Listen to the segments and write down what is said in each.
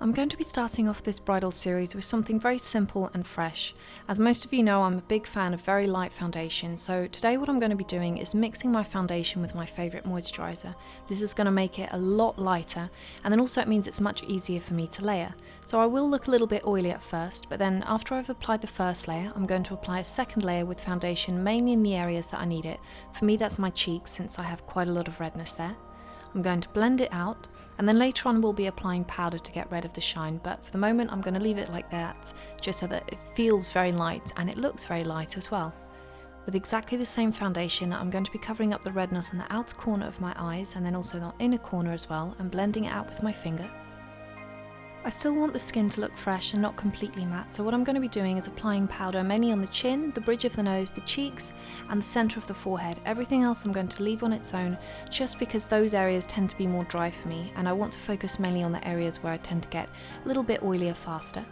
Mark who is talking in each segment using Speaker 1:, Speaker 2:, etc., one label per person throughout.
Speaker 1: I'm going to be starting off this bridal series with something very simple and fresh. As most of you know, I'm a big fan of very light foundation, so today what I'm going to be doing is mixing my foundation with my favourite moisturiser. This is going to make it a lot lighter, and then also it means it's much easier for me to layer. So I will look a little bit oily at first, but then after I've applied the first layer, I'm going to apply a second layer with foundation mainly in the areas that I need it. For me that's my cheeks, since I have quite a lot of redness there. I'm going to blend it out, and then later on we'll be applying powder to get rid of the shine, but for the moment I'm going to leave it like that, just so that it feels very light and it looks very light as well. With exactly the same foundation, I'm going to be covering up the redness on the outer corner of my eyes and then also the inner corner as well, and blending it out with my finger. I still want the skin to look fresh and not completely matte, so what I'm going to be doing is applying powder mainly on the chin, the bridge of the nose, the cheeks and the centre of the forehead. Everything else I'm going to leave on its own, just because those areas tend to be more dry for me and I want to focus mainly on the areas where I tend to get a little bit oilier faster.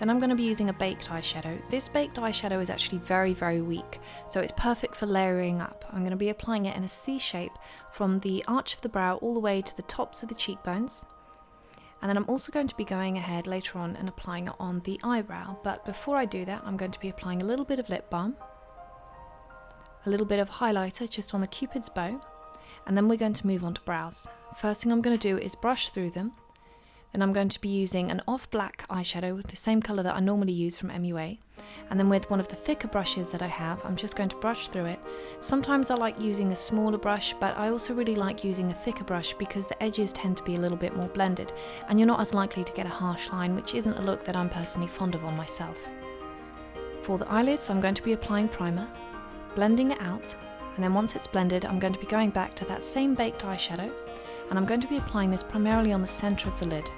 Speaker 1: Then I'm going to be using a baked eyeshadow. This baked eyeshadow is actually very weak, so it's perfect for layering up. I'm going to be applying it in a C shape from the arch of the brow all the way to the tops of the cheekbones. And then I'm also going to be going ahead later on and applying it on the eyebrow, but before I do that I'm going to be applying a little bit of lip balm, a little bit of highlighter just on the cupid's bow, and then we're going to move on to brows. First thing I'm going to do is brush through them. Then I'm going to be using an off black eyeshadow with the same colour that I normally use from MUA, and then with one of the thicker brushes that I have, I'm just going to brush through it. Sometimes I like using a smaller brush, but I also really like using a thicker brush because the edges tend to be a little bit more blended and you're not as likely to get a harsh line, which isn't a look that I'm personally fond of on myself. For the eyelids I'm going to be applying primer, blending it out, and then once it's blended I'm going to be going back to that same baked eyeshadow, and I'm going to be applying this primarily on the centre of the lid.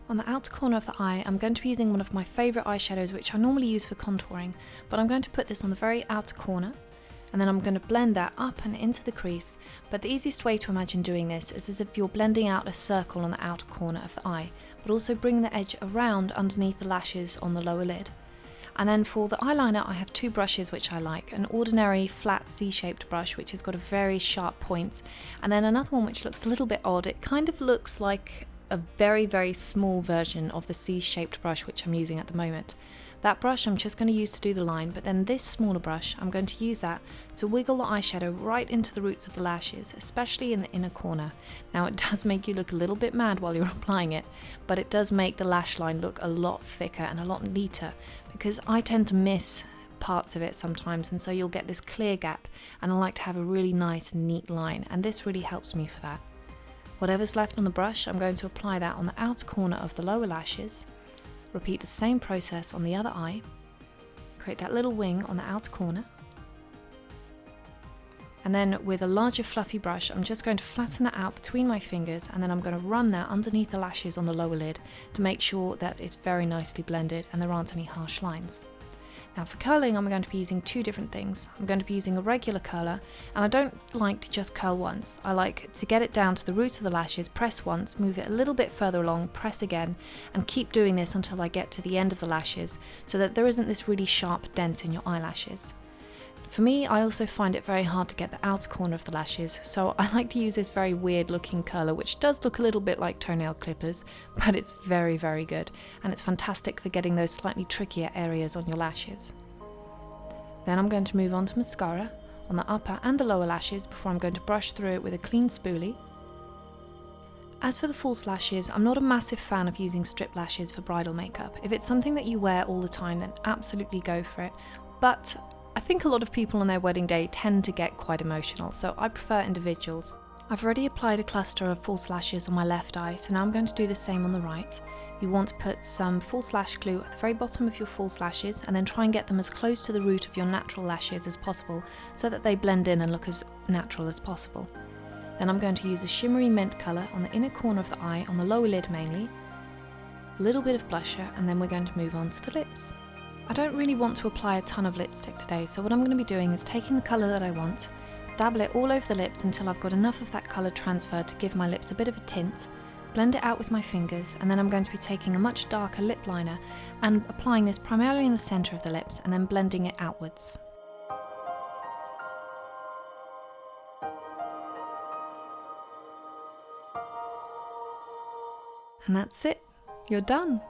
Speaker 1: On the outer corner of the eye, I'm going to be using one of my favourite eyeshadows which I normally use for contouring, but I'm going to put this on the very outer corner, and then I'm going to blend that up and into the crease. But the easiest way to imagine doing this is as if you're blending out a circle on the outer corner of the eye, but also bring the edge around underneath the lashes on the lower lid. And then for the eyeliner I have two brushes which I like, an ordinary flat C-shaped brush which has got a very sharp point, and then another one which looks a little bit odd. It kind of looks like a very small version of the C-shaped brush which I'm using at the moment. That brush I'm just going to use to do the line, but then this smaller brush I'm going to use that to wiggle the eyeshadow right into the roots of the lashes, especially in the inner corner. Now it does make you look a little bit mad while you're applying it, but it does make the lash line look a lot thicker and a lot neater, because I tend to miss parts of it sometimes, and so you'll get this clear gap, and I like to have a really nice neat line, and this really helps me for that. Whatever's left on the brush, I'm going to apply that on the outer corner of the lower lashes. Repeat the same process on the other eye. Create that little wing on the outer corner. And then with a larger fluffy brush, I'm just going to flatten that out between my fingers, and then I'm going to run that underneath the lashes on the lower lid to make sure that it's very nicely blended and there aren't any harsh lines. Now for curling I'm going to be using two different things. I'm going to be using a regular curler, and I don't like to just curl once. I like to get it down to the roots of the lashes, press once, move it a little bit further along, press again, and keep doing this until I get to the end of the lashes so that there isn't this really sharp dent in your eyelashes. For me, I also find it very hard to get the outer corner of the lashes, so I like to use this very weird looking curler which does look a little bit like toenail clippers, but it's very good, and it's fantastic for getting those slightly trickier areas on your lashes. Then I'm going to move on to mascara on the upper and the lower lashes before I'm going to brush through it with a clean spoolie. As for the false lashes, I'm not a massive fan of using strip lashes for bridal makeup. If it's something that you wear all the time, then absolutely go for it, but I think a lot of people on their wedding day tend to get quite emotional, so I prefer individuals. I've already applied a cluster of false lashes on my left eye, so now I'm going to do the same on the right. You want to put some false lash glue at the very bottom of your false lashes, and then try and get them as close to the root of your natural lashes as possible so that they blend in and look as natural as possible. Then I'm going to use a shimmery mint colour on the inner corner of the eye, on the lower lid mainly, a little bit of blusher, and then we're going to move on to the lips. I don't really want to apply a ton of lipstick today, so what I'm going to be doing is taking the colour that I want, dabble it all over the lips until I've got enough of that colour transferred to give my lips a bit of a tint, blend it out with my fingers, and then I'm going to be taking a much darker lip liner and applying this primarily in the centre of the lips and then blending it outwards. And that's it. You're done.